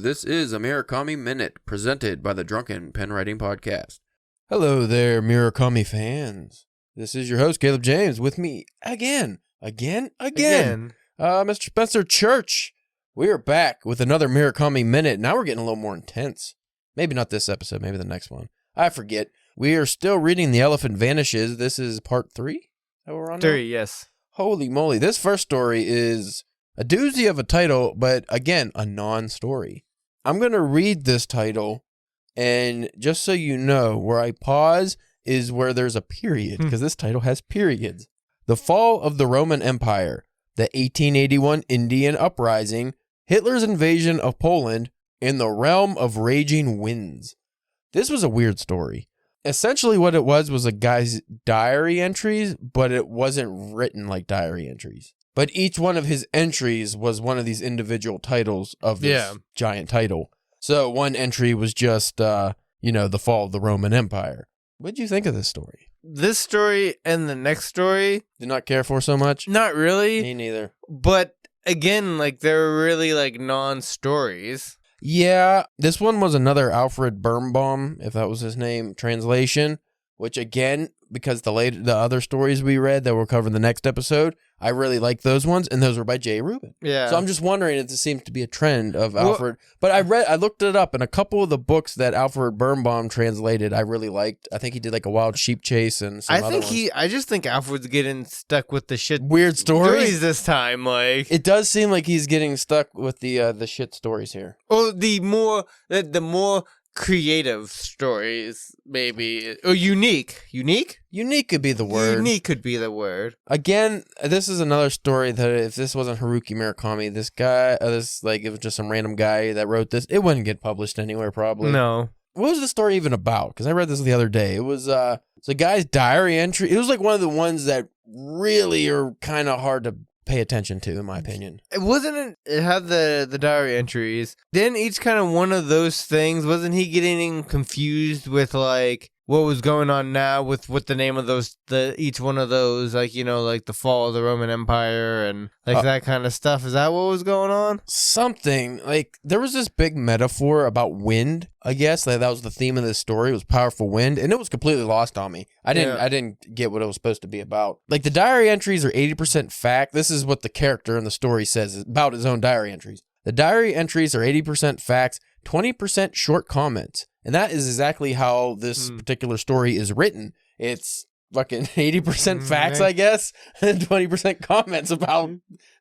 This is a Murakami Minute, presented by the Drunken Pen Writing Podcast. Hello there, Murakami fans. This is your host, Caleb James, with me again, Mr. Spencer Church. We are back with another Murakami Minute. Now we're getting a little more intense. Maybe not this episode, maybe the next one. I forget. We are still reading The Elephant Vanishes. This is part 3 that we're on now? 3, yes. Holy moly. This first story is a doozy of a title, but again, a non-story. I'm going to read this title, and just so you know, where I pause is where there's a period, because this title has periods. The Fall of the Roman Empire, the 1881 Indian Uprising, Hitler's invasion of Poland, and the Realm of Raging Winds. This was a weird story. Essentially what it was a guy's diary entries, but it wasn't written like diary entries. But each one of his entries was one of these individual titles of this giant title. So one entry was just, the fall of the Roman Empire. What did you think of this story? This story and the next story, Did not care for so much? not really. Me neither. But again, they're really non-stories. Yeah, this one was another Alfred Birnbaum, if that was his name, translation, which again, because the other stories we read that we'll cover in the next episode, I really like those ones, and those were by J. Rubin. Yeah. So I'm just wondering if this seems to be a trend of Alfred. But I looked it up, and a couple of the books that Alfred Birnbaum translated, I really liked. I think he did a Wild Sheep Chase and some other ones. I just think Alfred's getting stuck with the shit Weird stories this time. It does seem like he's getting stuck with the shit stories here. Or the more creative stories, maybe. Or unique. Unique? Unique could be the word. Unique could be the word. Again, this is another story that if this wasn't Haruki Murakami, this guy, it was just some random guy that wrote this, it wouldn't get published anywhere probably. No. What was the story even about? Because I read this the other day. It was a guy's diary entry. It was one of the ones that really are kind of hard to pay attention to, in my opinion. It had the diary entries. Then each kind of one of those things, wasn't he getting confused with what was going on now with what the name of each one of those, the fall of the Roman Empire and that kind of stuff? Is that what was going on? Something there was this big metaphor about wind, I guess. That was the theme of this story. It was powerful wind, and it was completely lost on me. I didn't get what it was supposed to be about. The diary entries are 80% fact. This is what the character in the story says about his own diary entries. The diary entries are 80% facts, 20% short comments. And that is exactly how this particular story is written. It's fucking 80% facts, I guess, and 20% comments about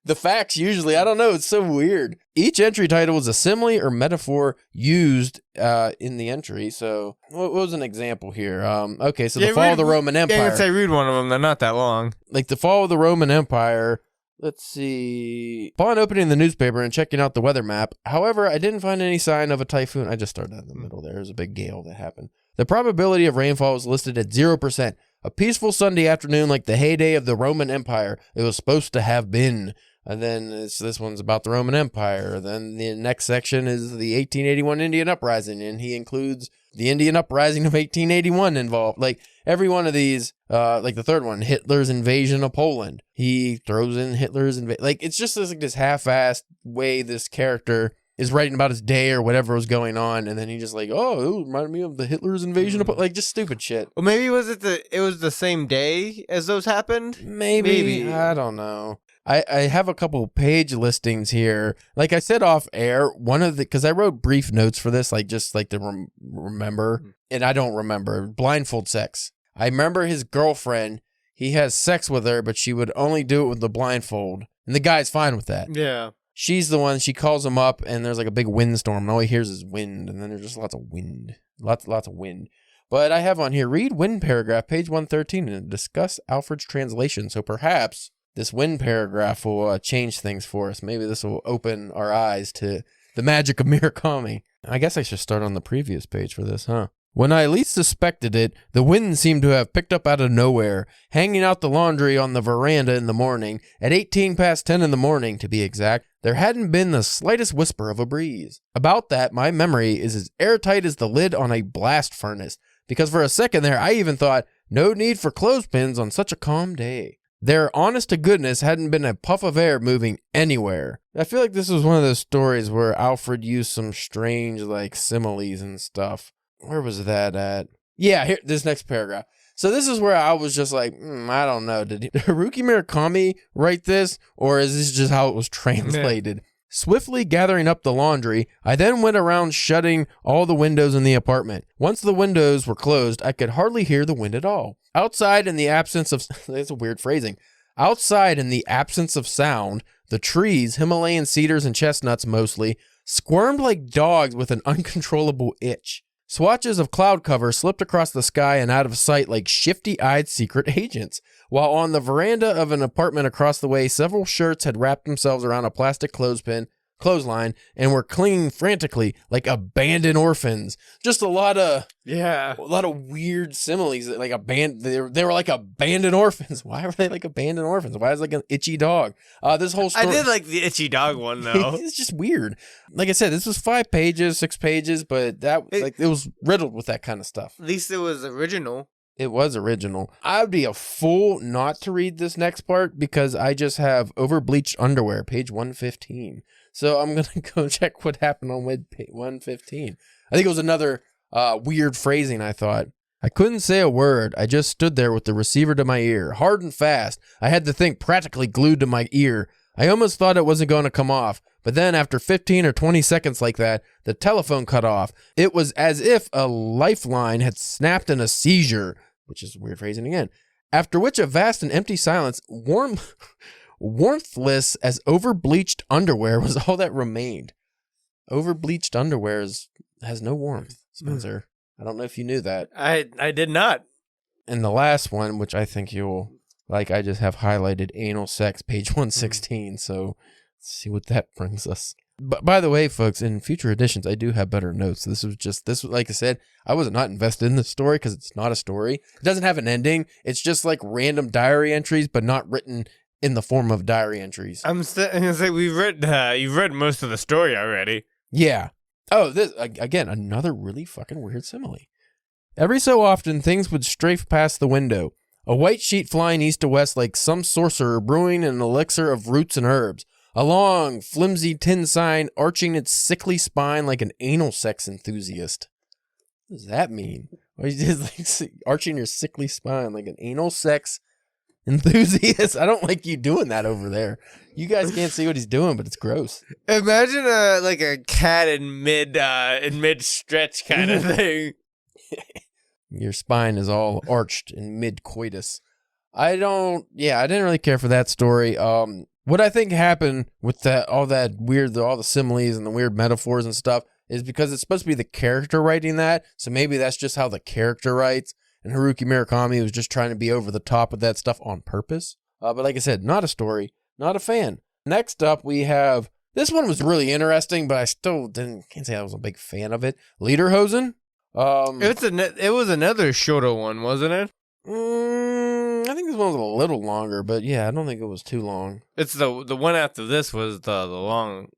the facts usually. I don't know. It's so weird. Each entry title is a simile or metaphor used in the entry. So what was an example here? Okay, so the fall of the Roman Empire. Yeah, I'd say read one of them. They're not that long. The fall of the Roman Empire. Let's see. Upon opening the newspaper and checking out the weather map, however, I didn't find any sign of a typhoon. I just started in the middle there. There's a big gale that happened. The probability of rainfall was listed at 0%. A peaceful Sunday afternoon like the heyday of the Roman Empire it was supposed to have been. And then this one's about the Roman Empire. Then the next section is the 1881 Indian Uprising, and he includes the Indian Uprising of 1881 involved. Every one of these, the third one, Hitler's invasion of Poland. He throws in Hitler's invasion. It's just this half-assed way this character is writing about his day or whatever was going on, and then he just it reminded me of the Hitler's invasion of Poland. Just stupid shit. Well, maybe it was the same day as those happened? Maybe. I don't know. I have a couple page listings here. Like I said off air, because I wrote brief notes for this, to remember, and I don't remember. Blindfold sex. I remember his girlfriend, he has sex with her, but she would only do it with the blindfold, and the guy's fine with that. Yeah. She's the one, she calls him up, and there's a big windstorm, and all he hears is wind, and then there's just lots of wind. Lots of wind. But I have on here, read wind paragraph, page 113, and discuss Alfred's translation, so perhaps this wind paragraph will change things for us. Maybe this will open our eyes to the magic of Murakami. I guess I should start on the previous page for this, huh? When I least suspected it, the wind seemed to have picked up out of nowhere, hanging out the laundry on the veranda in the morning, at 10:18 in the morning to be exact. There hadn't been the slightest whisper of a breeze. About that, my memory is as airtight as the lid on a blast furnace, because for a second there I even thought, no need for clothespins on such a calm day. There, honest to goodness, hadn't been a puff of air moving anywhere. I feel like this was one of those stories where Alfred used some strange, like, similes and stuff. Where was that at? Yeah, here, this next paragraph. So this is where I was just like, I don't know. Did Haruki Murakami write this, or is this just how it was translated? Swiftly gathering up the laundry, I then went around shutting all the windows in the apartment. Once the windows were closed, I could hardly hear the wind at all. Outside, in the absence of... That's a weird phrasing. Outside, in the absence of sound, the trees, Himalayan cedars and chestnuts mostly, squirmed like dogs with an uncontrollable itch. Swatches of cloud cover slipped across the sky and out of sight like shifty-eyed secret agents, while on the veranda of an apartment across the way, several shirts had wrapped themselves around a plastic clothesline and were clinging frantically like abandoned orphans. Just a lot of weird similes. Like they were like abandoned orphans. Why were they like abandoned orphans? Why is it like an itchy dog? This whole story. I did like the itchy dog one though. It's just weird. Like I said, this was 5 pages, 6 pages, but it was riddled with that kind of stuff. At least it was original. It was original. I'd be a fool not to read this next part because I just have Overbleached Underwear, page 115. So I'm going to go check what happened on 115. I think it was another weird phrasing, I thought. I couldn't say a word. I just stood there with the receiver to my ear, hard and fast. I had the thing practically glued to my ear. I almost thought it wasn't going to come off. But then after 15 or 20 seconds like that, the telephone cut off. It was as if a lifeline had snapped in a seizure, which is weird phrasing again. After which a vast and empty silence, warmthless as overbleached underwear was all that remained. Overbleached underwear has no warmth, Spencer. I don't know if you knew that. I did not. And the last one, which I think you'll like, I just have highlighted anal sex, page 116. So let's see what that brings us. But by the way, folks, in future editions, I do have better notes. This was like I said, I was not invested in this story because it's not a story. It doesn't have an ending. It's just like random diary entries, but not written in the form of diary entries. I'm gonna say you've read most of the story already. Yeah. Oh, this again, another really fucking weird simile. Every so often, things would strafe past the window. A white sheet flying east to west like some sorcerer brewing an elixir of roots and herbs. A long, flimsy tin sign arching its sickly spine like an anal sex enthusiast. What does that mean? Or you just like arching your sickly spine like an anal sex enthusiast? I don't like you doing that over there. You guys can't see what he's doing, but it's gross. Imagine like a cat in mid stretch kind of thing. Your spine is all arched in mid coitus. I didn't really care for that story. What I think happened with all the similes and the weird metaphors and stuff is because it's supposed to be the character writing that. So maybe that's just how the character writes. And Haruki Murakami was just trying to be over the top of that stuff on purpose. But like I said, not a story, not a fan. Next up, we have, this one was really interesting, but I still can't say I was a big fan of it. Lederhosen. It was another shorter one, wasn't it? I think this one was a little longer, but yeah, I don't think it was too long. It's the one after this was the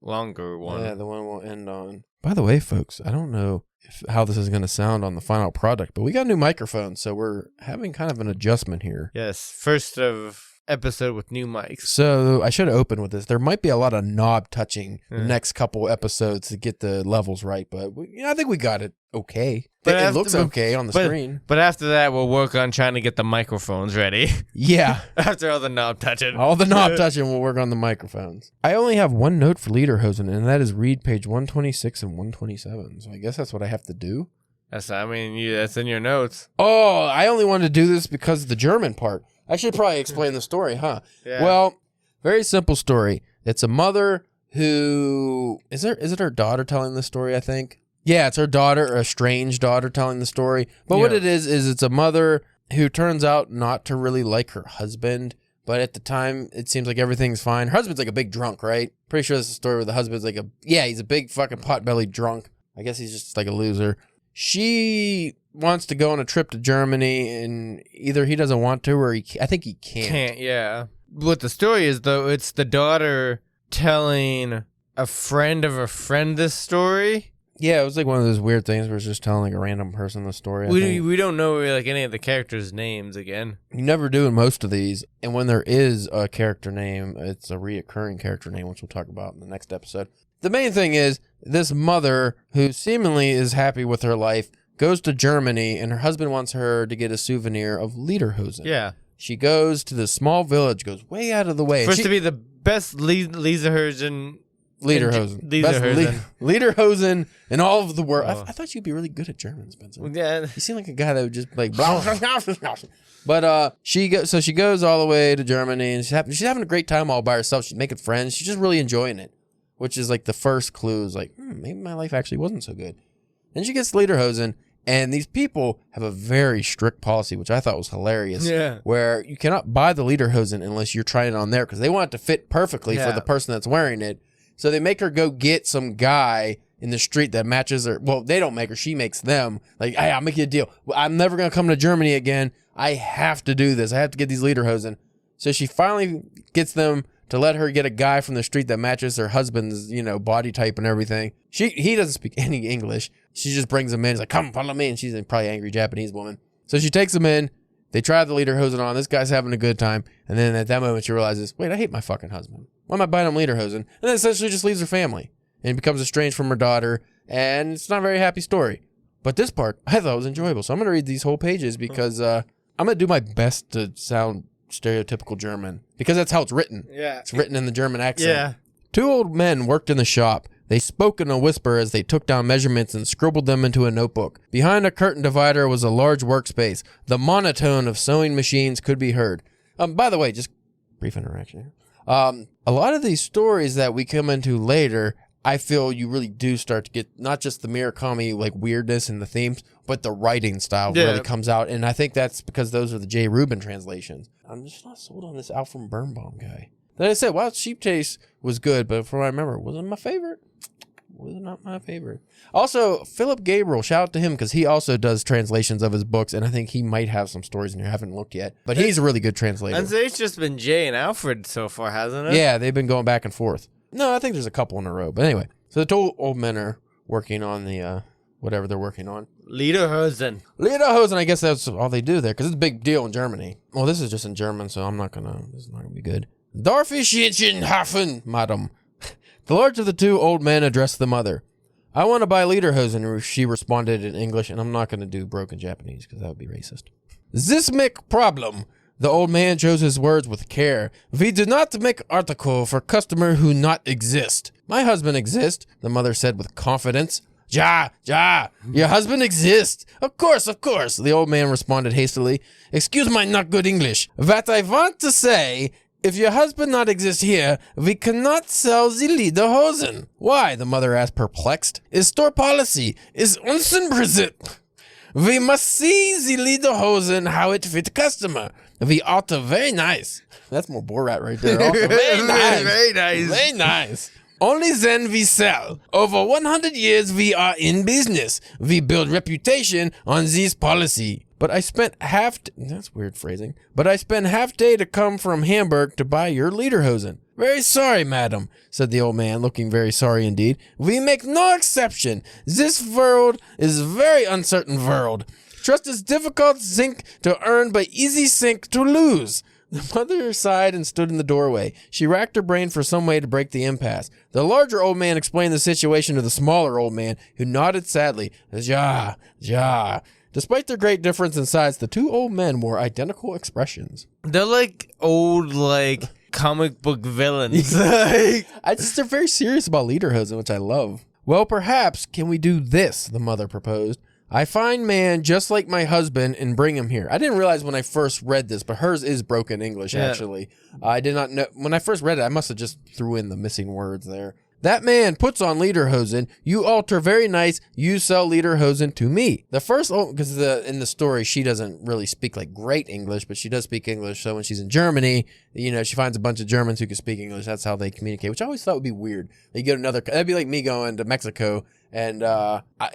longer one. Yeah, the one we'll end on. By the way, folks, I don't know how this is going to sound on the final product, but we got new microphones, so we're having kind of an adjustment here. Yes, first of episode with new mics. So I should have opened with this. There might be a lot of knob touching the next couple episodes to get the levels right, but I think we got it okay. But it looks okay on the screen. But after that, we'll work on trying to get the microphones ready. Yeah. After all the knob touching. All the knob touching, we'll work on the microphones. I only have one note for Lederhosen, and that is read page 126 and 127. So I guess that's what I have to do. That's in your notes. Oh, I only wanted to do this because of the German part. I should probably explain the story, huh? Yeah. Well, very simple story. It's a mother who... Is it her daughter telling the story, I think? Yeah, it's her daughter, a strange daughter telling the story. But what it is it's a mother who turns out not to really like her husband. But at the time, it seems like everything's fine. Her husband's like a big drunk, right? Pretty sure that's the story where the husband's like he's a big fucking pot-bellied drunk. I guess he's just like a loser. She wants to go on a trip to Germany, and either he doesn't want to or I think he can't. Yeah. What the story is, though, it's the daughter telling a friend of a friend this story. Yeah, it was like one of those weird things where it's just telling like a random person the story. We don't know like any of the characters' names again. You never do in most of these. And when there is a character name, it's a reoccurring character name, which we'll talk about in the next episode. The main thing is this mother, who seemingly is happy with her life, goes to Germany, and her husband wants her to get a souvenir of lederhosen. Yeah. She goes to this small village, goes way out of the way. First to be the best lederhosen. Lederhosen. Lederhosen. Lederhosen in all of the world. Oh. I thought you'd be really good at German, Spencer. Yeah. You seem like a guy that would just like blah, blah, blah, blah. But she goes all the way to Germany, and she's having a great time all by herself. She's making friends. She's just really enjoying it, which is like the first clue is like, maybe my life actually wasn't so good. Then she gets lederhosen, and these people have a very strict policy, which I thought was hilarious. Yeah. Where you cannot buy the lederhosen unless you're trying it on there, because they want it to fit perfectly for the person that's wearing it. So they make her go get some guy in the street that matches her. Well, they don't make her. She makes them. Like, hey, I'll make you a deal. I'm never going to come to Germany again. I have to do this. I have to get these lederhosen. So she finally gets them to let her get a guy from the street that matches her husband's, body type and everything. He doesn't speak any English. She just brings him in. He's like, come, follow me. And she's a probably angry Japanese woman. So she takes him in. They try the lederhosen on. This guy's having a good time. And then at that moment, she realizes, wait, I hate my fucking husband. Why am I buying him lederhosen? And then essentially just leaves her family and becomes estranged from her daughter. And it's not a very happy story. But this part, I thought was enjoyable. So I'm going to read these whole pages because I'm going to do my best to sound stereotypical German because that's how it's written. Yeah. It's written in the German accent. Yeah. 2 old men worked in the shop. They spoke in a whisper as they took down measurements and scribbled them into a notebook. Behind a curtain divider was a large workspace. The monotone of sewing machines could be heard. By the way, just brief interaction here. A lot of these stories that we come into later, I feel you really do start to get not just the Murakami like weirdness and the themes, but the writing style really comes out. And I think that's because those are the J. Rubin translations. I'm just not sold on this Alfred Birnbaum guy. Like I said, Wild Sheep Taste was good, but from what I remember, wasn't my favorite. Was not my favorite. Also, Philip Gabriel, shout out to him because he also does translations of his books, and I think he might have some stories in here. I haven't looked yet, but he's a really good translator. And so it's just been Jay and Alfred so far, hasn't it? Yeah, they've been going back and forth. No, I think there's a couple in a row, but anyway. So the 2 old men are working on the whatever they're working on. Lederhosen. Lederhosen, I guess that's all they do there because it's a big deal in Germany. Well, this is just in German, so this is not gonna be good. Darf ich Hähnchen haben, madam? The large of the 2 old men addressed the mother. I want to buy lederhosen, she responded in English, and I'm not going to do broken Japanese because that would be racist. This make problem. The old man chose his words with care. We do not make article for customer who not exist. My husband exists, the mother said with confidence. Ja, your husband exists. Of course, the old man responded hastily. Excuse my not good English. What I want to say, if your husband not exist here, we cannot sell the lederhosen. Why? The mother asked, perplexed. Is store policy. Is unsenbrisset. We must see the lederhosen how it fit customer. We ought to very nice. That's more Borat right there. Very nice. Very nice. Very nice. Only then we sell. Over 100 years we are in business. We build reputation on this policy. But I spent that's weird phrasing. But I spent half day to come from Hamburg to buy your lederhosen. Very sorry, madam, said the old man, looking very sorry indeed. We make no exception. This world is very uncertain world. Trust is difficult sink to earn, but easy sink to lose. The mother sighed and stood in the doorway. She racked her brain for some way to break the impasse. The larger old man explained the situation to the smaller old man, who nodded sadly. Ja. Despite their great difference in size, the 2 old men wore identical expressions. They're like old, comic book villains. They're very serious about lederhosen, which I love. Well, perhaps can we do this? The mother proposed. I find man just like my husband and bring him here. I didn't realize when I first read this, but hers is broken English, actually. I did not know. When I first read it, I must have just threw in the missing words there. That man puts on lederhosen. You alter very nice. You sell lederhosen to me. The first, because in the story, she doesn't really speak like great English, but she does speak English. So when she's in Germany, she finds a bunch of Germans who can speak English. That's how they communicate, which I always thought would be weird. You get that'd be like me going to Mexico. And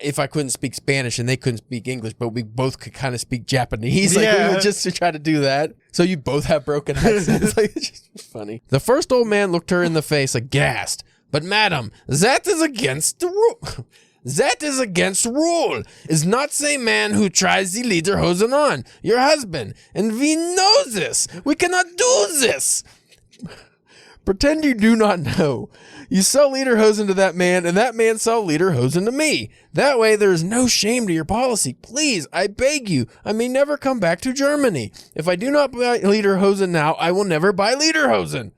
if I couldn't speak Spanish and they couldn't speak English, but we both could kind of speak Japanese, we would just to try to do that. So you both have broken accents. It's just funny. The first old man looked her in the face aghast. But madam, that is against the rule. That is against rule. Is not say man who tries the lederhosen on. Your husband. And we know this. We cannot do this. Pretend you do not know. You sell lederhosen to that man, and that man sell lederhosen to me. That way there is no shame to your policy. Please, I beg you, I may never come back to Germany. If I do not buy lederhosen now, I will never buy lederhosen.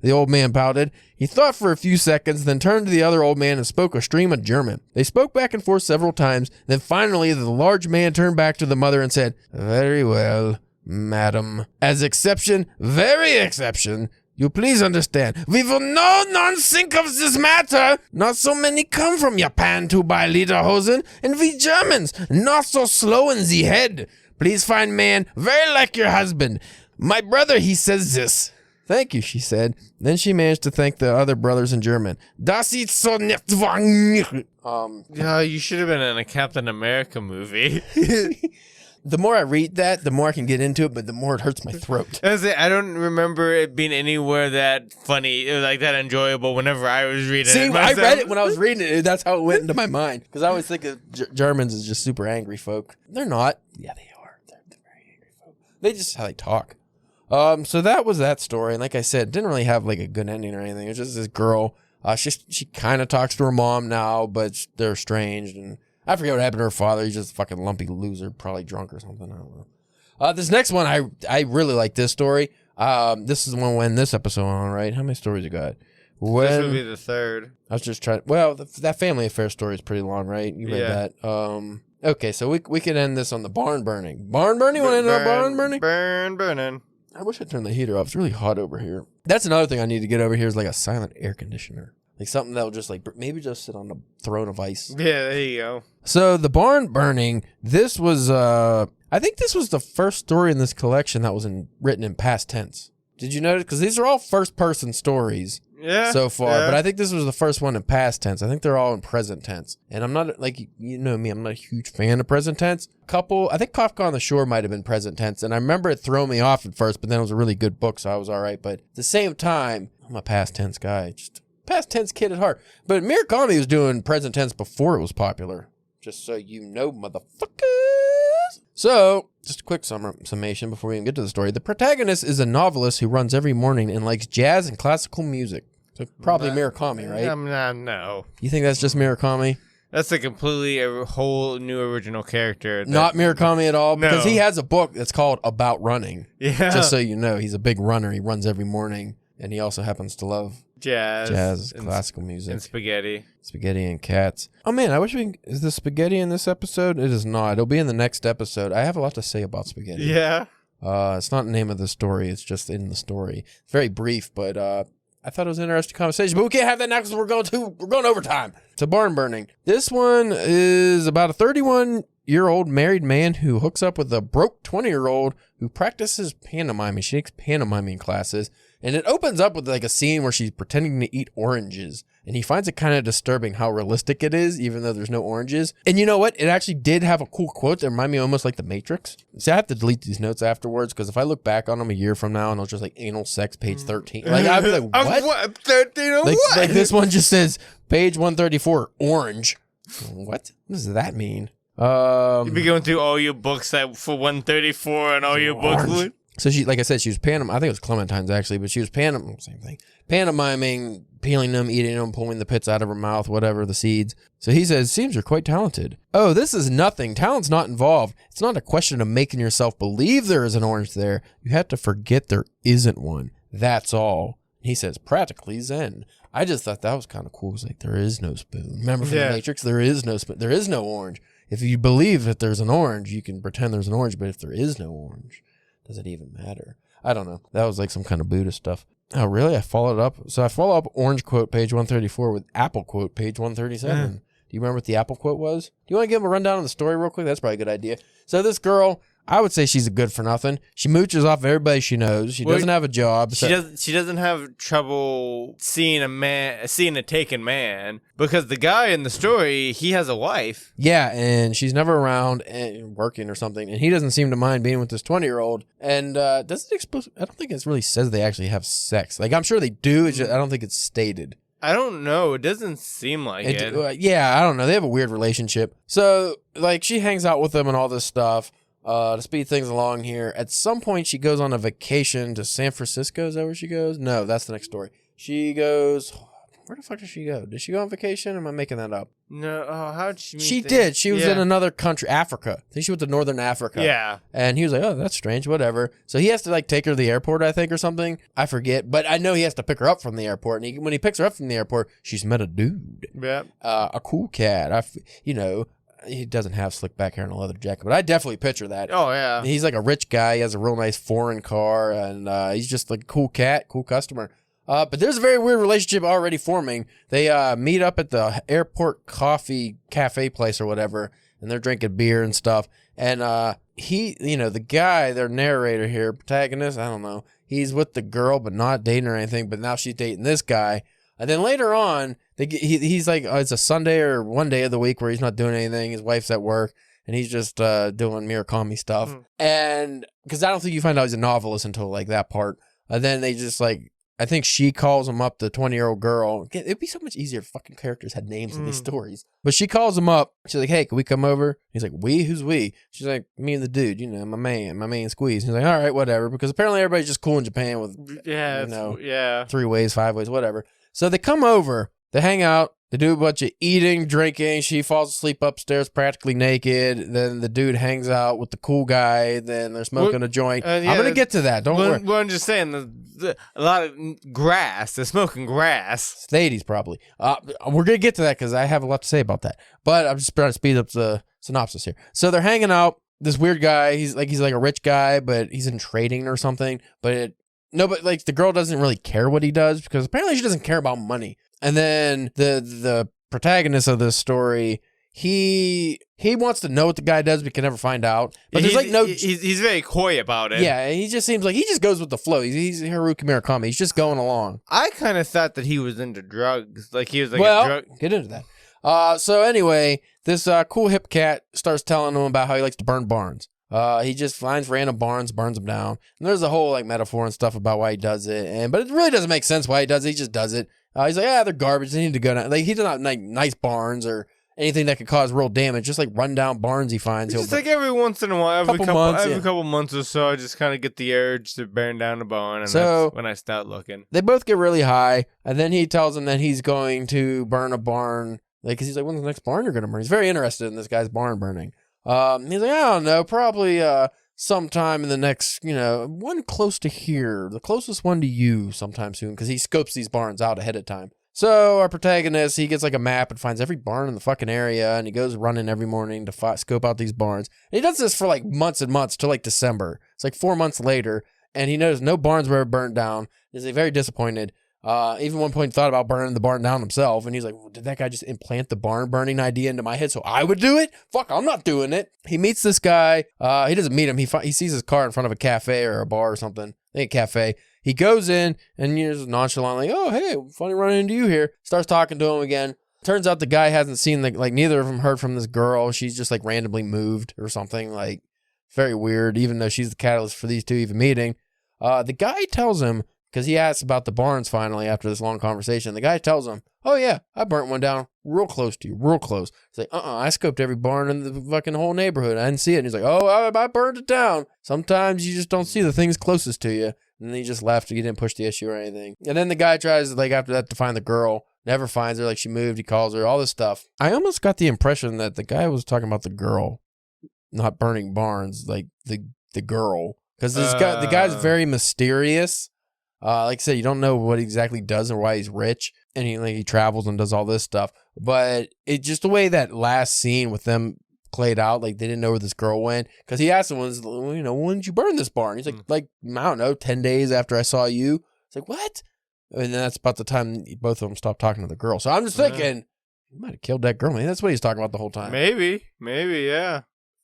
The old man pouted. He thought for a few seconds, then turned to the other old man and spoke a stream of German. They spoke back and forth several times. Then finally, the large man turned back to the mother and said, very well, madam. As exception, very exception. You please understand. We will no think of this matter. Not so many come from Japan to buy lederhosen, and we Germans, not so slow in the head. Please find man very like your husband. My brother, he says this. Thank you, she said. Then she managed to thank the other brothers in German. Das ist so nett. Yeah, you should have been in a Captain America movie. The more I read that, the more I can get into it, but the more it hurts my throat. I don't remember it being anywhere that funny, like that enjoyable whenever I was reading See, it. I read it when I was reading it. That's how it went into my mind. Because I always think of Germans as just super angry folk. They're not. Yeah, they are. They're very angry folk. They just how they talk. So that was that story. And like I said, it didn't really have like a good ending or anything. It was just this girl. She kind of talks to her mom now, but they're estranged. And I forget what happened to her father. He's just a fucking lumpy loser, probably drunk or something. I don't know. This next one, I really like this story. This is the one when this episode on, right? How many stories you got? This would be the third. I was just trying. Well, that family affair story is pretty long, right? You read that. Okay, so we could end this on the barn burning. Barn burning? Want to end on barn burning? Burning. I wish I turned the heater off. It's really hot over here. That's another thing I need to get over here is like a silent air conditioner. Like something that'll just like maybe just sit on the throne of ice. Yeah, there you go. So the barn burning, this was I think this was the first story in this collection that was written in past tense. Did you notice? Because these are all first person stories so far, but I think this was the first one in past tense. I think they're all in present tense. And I'm not, like, you know me, I'm not a huge fan of present tense. I think Kafka on the Shore might have been present tense, and I remember it throwing me off at first, but then it was a really good book, so I was all right. But at the same time, I'm a past tense guy, just past tense kid at heart. But Murakami was doing present tense before it was popular, just so you know, motherfuckers. So, just a quick summation before we even get to the story. The protagonist is a novelist who runs every morning and likes jazz and classical music. So probably Murakami, right? No. You think that's just Murakami? That's a whole new original character. Not Murakami at all, because No. he has a book that's called About Running. Yeah. Just so you know, he's a big runner. He runs every morning, and he also happens to love jazz and classical music. and spaghetti. Spaghetti and cats. Oh man, I wish is the spaghetti in this episode? It is not. It'll be in the next episode. I have a lot to say about spaghetti. Yeah. It's not the name of the story. It's just in the story. It's very brief, but I thought it was an interesting conversation. But we can't have that now because we're going overtime. It's a barn burning. This one is about a 31-year-old married man who hooks up with a broke 20-year-old who practices pantomiming. She takes pantomiming classes. And it opens up with like a scene where she's pretending to eat oranges. And he finds it kind of disturbing how realistic it is, even though there's no oranges. And you know what? It actually did have a cool quote that reminded me almost like The Matrix. See, I have to delete these notes afterwards because if I look back on them a year from now and it's just like anal sex, page 13. Like, I'd be like, what? 13 of what? Like this one just says, page 134, orange. What does that mean? You'd be going through all your books for 134 and all your books. So she, like I said, she was I think it was Clementine's actually, but she was same thing. Pantomiming, peeling them, eating them, pulling the pits out of her mouth, whatever, the seeds. So he says, seems you're quite talented. Oh, this is nothing. Talent's not involved. It's not a question of making yourself believe there is an orange there. You have to forget there isn't one. That's all. He says, practically zen. I just thought that was kind of cool. It was like, there is no spoon. Remember from The Matrix? There is no spoon. There is no orange. If you believe that there's an orange, you can pretend there's an orange, but if there is no orange, does it even matter? I don't know. That was like some kind of Buddhist stuff. Oh, really? I followed up. So I follow up orange quote, page 134, with apple quote, page 137. Do you remember what the apple quote was? Do you want to give him a rundown of the story real quick? That's probably a good idea. So this girl, I would say she's a good for nothing. She mooches off everybody she knows. She doesn't have a job. She doesn't have trouble seeing a taken man, because the guy in the story, he has a wife. Yeah, and she's never around and working or something, and he doesn't seem to mind being with this 20-year-old. And I don't think it really says they actually have sex. Like, I'm sure they do. It's just, I don't think it's stated. I don't know. It doesn't seem like it. Yeah, I don't know. They have a weird relationship. So, like, she hangs out with them and all this stuff. To speed things along here, at some point she goes on a vacation to San Francisco. Is that where she goes? No, that's the next story. She goes... Where the fuck did she go? Did she go on vacation? Or am I making that up? No. Oh, how did she meet She did. She was in another country, Africa. I think she went to Northern Africa. Yeah. And he was like, oh, that's strange, whatever. So he has to, like, take her to the airport, I think, or something. I forget. But I know he has to pick her up from the airport. And when he picks her up from the airport, she's met a dude. Yeah. A cool cat. He doesn't have slick back hair and a leather jacket, but I definitely picture that. Oh, yeah. He's like a rich guy. He has a real nice foreign car, and he's just like a cool cat, cool customer. But there's a very weird relationship already forming. They meet up at the airport coffee cafe place or whatever, and they're drinking beer and stuff. And the guy, their narrator here, protagonist, I don't know, he's with the girl but not dating or anything, but now she's dating this guy. And then later on, he's like, it's a Sunday or one day of the week where he's not doing anything. His wife's at work, and he's just doing Murakami stuff. And because I don't think you find out he's a novelist until like that part. And then they just like, I think she calls him up, the 20-year-old girl. It'd be so much easier if fucking characters had names in these stories. But she calls him up. She's like, hey, can we come over? He's like, we? Who's we? She's like, me and the dude, my main squeeze. He's like, all right, whatever. Because apparently everybody's just cool in Japan with, 3 ways, 5 ways, whatever. So they come over, they hang out, they do a bunch of eating, drinking. She falls asleep upstairs practically naked. Then the dude hangs out with the cool guy. Then they're smoking a joint. I'm going to get to that. Don't worry. Well, I'm just saying, a lot of grass. They're smoking grass. It's the 80s, probably. We're going to get to that because I have a lot to say about that. But I'm just trying to speed up the synopsis here. So they're hanging out. This weird guy, he's like a rich guy, but he's in trading or something. But the girl doesn't really care what he does because apparently she doesn't care about money. And then the protagonist of this story, he wants to know what the guy does, but can never find out. But there's he's very coy about it. Yeah, he just seems like he just goes with the flow. He's Haruki Murakami. He's just going along. I kind of thought that he was into drugs. Like he was like a drug. Get into that. So anyway, this cool hip cat starts telling him about how he likes to burn barns. He just finds random barns, burns them down. And there's a whole like metaphor and stuff about why he does it. But it really doesn't make sense why he does it. He just does it. He's like, they're garbage. They need to go down. Like, he does not like nice barns or anything that could cause real damage. Just like run down barns he finds. Just like every once in a while, every couple months or so, I just kind of get the urge to burn down a barn. And that's when I start looking. They both get really high. And then he tells him that he's going to burn a barn. Like, because he's like, when's the next barn you're going to burn? He's very interested in this guy's barn burning. He's like, I don't know, probably sometime in the next, one close to here, the closest one to you sometime soon, because he scopes these barns out ahead of time. So our protagonist, he gets like a map and finds every barn in the fucking area, and he goes running every morning to scope out these barns. And he does this for like months and months till like December. It's like 4 months later, and he noticed no barns were ever burned down. He's like, very disappointed. Even one point thought about burning the barn down himself, and he's like, well, did that guy just implant the barn burning idea into my head so I would do it? Fuck, I'm not doing it. He meets this guy. He doesn't meet him. He sees his car in front of a cafe or a bar or something. I think a cafe. He goes in and just nonchalantly, oh, hey, funny running into you here. Starts talking to him again. Turns out the guy hasn't seen, neither of them heard from this girl. She's just like randomly moved or something, like very weird, even though she's the catalyst for these two even meeting. The guy tells him, because he asks about the barns finally after this long conversation. The guy tells him, oh, yeah, I burnt one down real close to you, real close. He's like, I scoped every barn in the fucking whole neighborhood. I didn't see it. And he's like, oh, I burned it down. Sometimes you just don't see the things closest to you. And then he just left. He didn't push the issue or anything. And then the guy tries, after that, to find the girl. Never finds her. She moved. He calls her. All this stuff. I almost got the impression that the guy was talking about the girl, not burning barns, like the girl. Because the guy's very mysterious. Like I said, you don't know what he exactly does or why he's rich, and he travels and does all this stuff. But it just the way that last scene with them played out, they didn't know where this girl went. Because he asked him, when did you burn this barn? He's like, I don't know, 10 days after I saw you. It's like, what? And then that's about the time both of them stopped talking to the girl. So I'm just thinking, he might have killed that girl. Maybe that's what he's talking about the whole time. Maybe, yeah.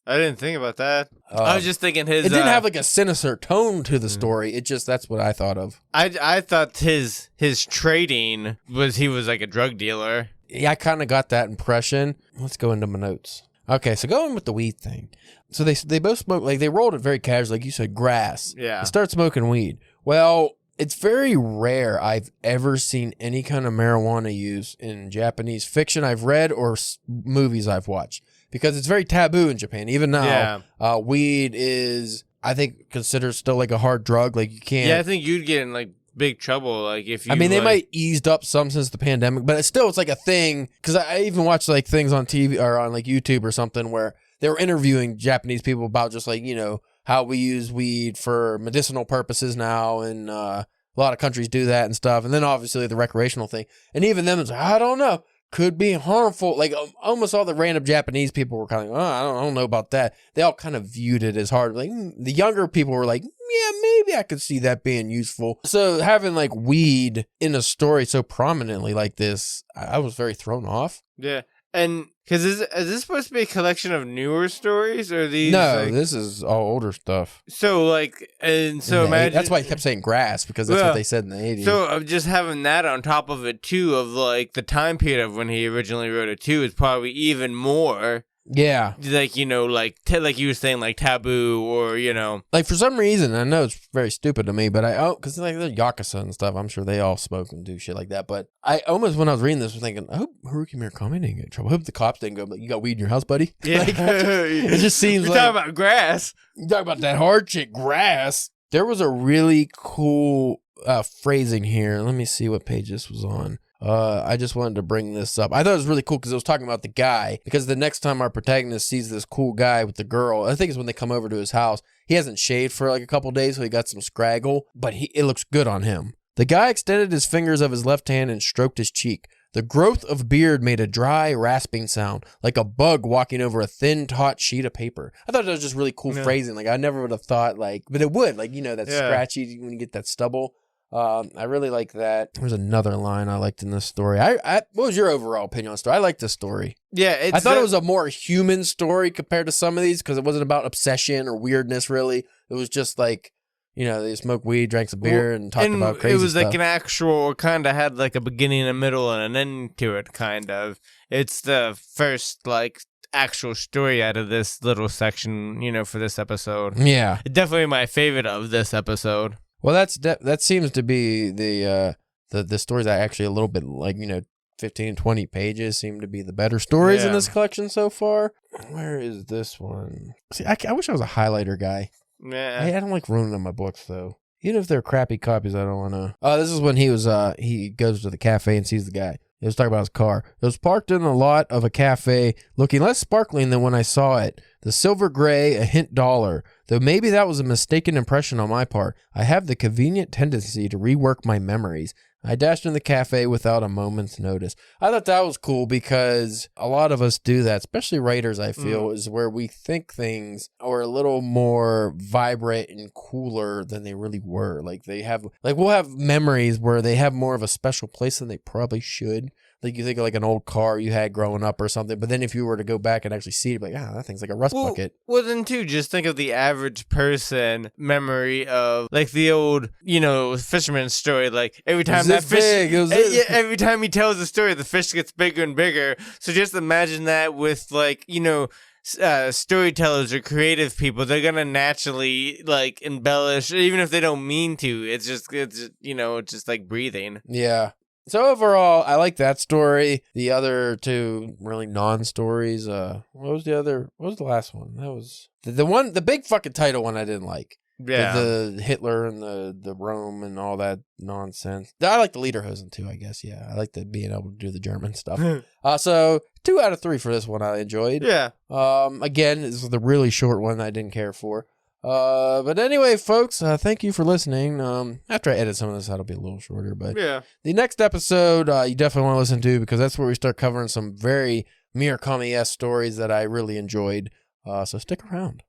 I didn't think about that. I was just thinking his... It didn't have a sinister tone to the story. That's what I thought of. I thought his trading he was like a drug dealer. Yeah, I kind of got that impression. Let's go into my notes. Okay, so going with the weed thing. So they both smoke, they rolled it very casually, like you said, grass. Yeah. They start smoking weed. Well, it's very rare I've ever seen any kind of marijuana use in Japanese fiction I've read or movies I've watched, because it's very taboo in Japan. Even now, weed is, I think, considered still like a hard drug. Like you can't. Yeah, I think you'd get in like big trouble. Like if you. I mean, they like, might eased up some since the pandemic, but it's still, it's like a thing. Because I even watched like things on TV or on like YouTube or something where they were interviewing Japanese people about just like, you know, how we use weed for medicinal purposes now, and a lot of countries do that and stuff. And then obviously the recreational thing. And even them, it's like, I don't know, could be harmful. Like almost all the random Japanese people were kind of, I don't know about that. They all kind of viewed it as hard. Like the younger people were like, yeah, maybe I could see that being useful. So having like weed in a story so prominently like this, I was very thrown off. Yeah. And because is this supposed to be a collection of newer stories, or these? No, like, this is all older stuff. So like, and so imagine that's why I kept saying grass, because that's what they said in the 80s. So just having that on top of it too, of like the time period of when he originally wrote it too, is probably even more. Yeah. Like, you know, like like you were saying, like taboo, or, you know. Like for some reason, I know it's very stupid to me, but because like the Yakuza and stuff, I'm sure they all smoke and do shit like that. But I almost, when I was reading this, was thinking, I hope Haruki Murakami didn't get in trouble. I hope the cops didn't go, but you got weed in your house, buddy? Yeah. Like, it just seems You're like. talking about grass. You talk about that hard shit, grass. There was a really cool phrasing here. Let me see what page this was on. I just wanted to bring this up. I thought it was really cool because it was talking about the guy, because the next time our protagonist sees this cool guy with the girl, I think it's when they come over to his house, he hasn't shaved for like a couple days, so he got some scraggle, but it looks good on him. The guy extended his fingers of his left hand and stroked his cheek. The growth of beard made a dry, rasping sound, like a bug walking over a thin, taut sheet of paper. I thought that was just really cool phrasing. Like I never would have thought, like, but it would, like, you know, that scratchy when you get that stubble. I really like that. There's another line I liked in this story. What was your overall opinion on the story? I liked this story. Yeah, I thought it was a more human story compared to some of these, because it wasn't about obsession or weirdness, really. It was just like, you know, they smoked weed, drank some beer, and talked about crazy stuff. It was like an actual, kind of had like a beginning, a middle, and an end to it, kind of. It's the first, like, actual story out of this little section, you know, for this episode. Yeah. Definitely my favorite of this episode. Well, that seems to be the stories that actually a little bit, like, you know, 15, 20 pages seem to be the better stories in this collection so far. Where is this one? See, I wish I was a highlighter guy. Yeah. I don't like ruining my books, though. Even if they're crappy copies, I don't want to. Oh, this is when he goes to the cafe and sees the guy. He was talking about his car. It was parked in the lot of a cafe, looking less sparkling than when I saw it. The silver gray, a hint duller. Though maybe that was a mistaken impression on my part. I have the convenient tendency to rework my memories. I dashed in the cafe without a moment's notice. I thought that was cool because a lot of us do that, especially writers, I feel, is where we think things are a little more vibrant and cooler than they really were. Like we'll have memories where they have more of a special place than they probably should. Like you think of like an old car you had growing up or something, but then if you were to go back and actually see it, like, that thing's like a rust bucket. Well, then too, just think of the average person memory of like the old, you know, fisherman story. Like every time that fish, every time he tells the story, the fish gets bigger and bigger. So just imagine that with like, you know, storytellers or creative people. They're gonna naturally like embellish, even if they don't mean to. It's just you know, just like breathing. Yeah. So overall, I like that story. The other two really non-stories. What was the last one? That was the big fucking title one I didn't like. Yeah. The Hitler and the Rome and all that nonsense. I like the lederhosen too, I guess. Yeah. I like being able to do the German stuff. So 2 out of 3 for this one I enjoyed. Yeah. Again, this was the really short one I didn't care for. But anyway, folks, thank you for listening. After I edit some of this, that'll be a little shorter, but yeah, the next episode, you definitely want to listen to, because that's where we start covering some very Murakami-esque stories that I really enjoyed. So stick around.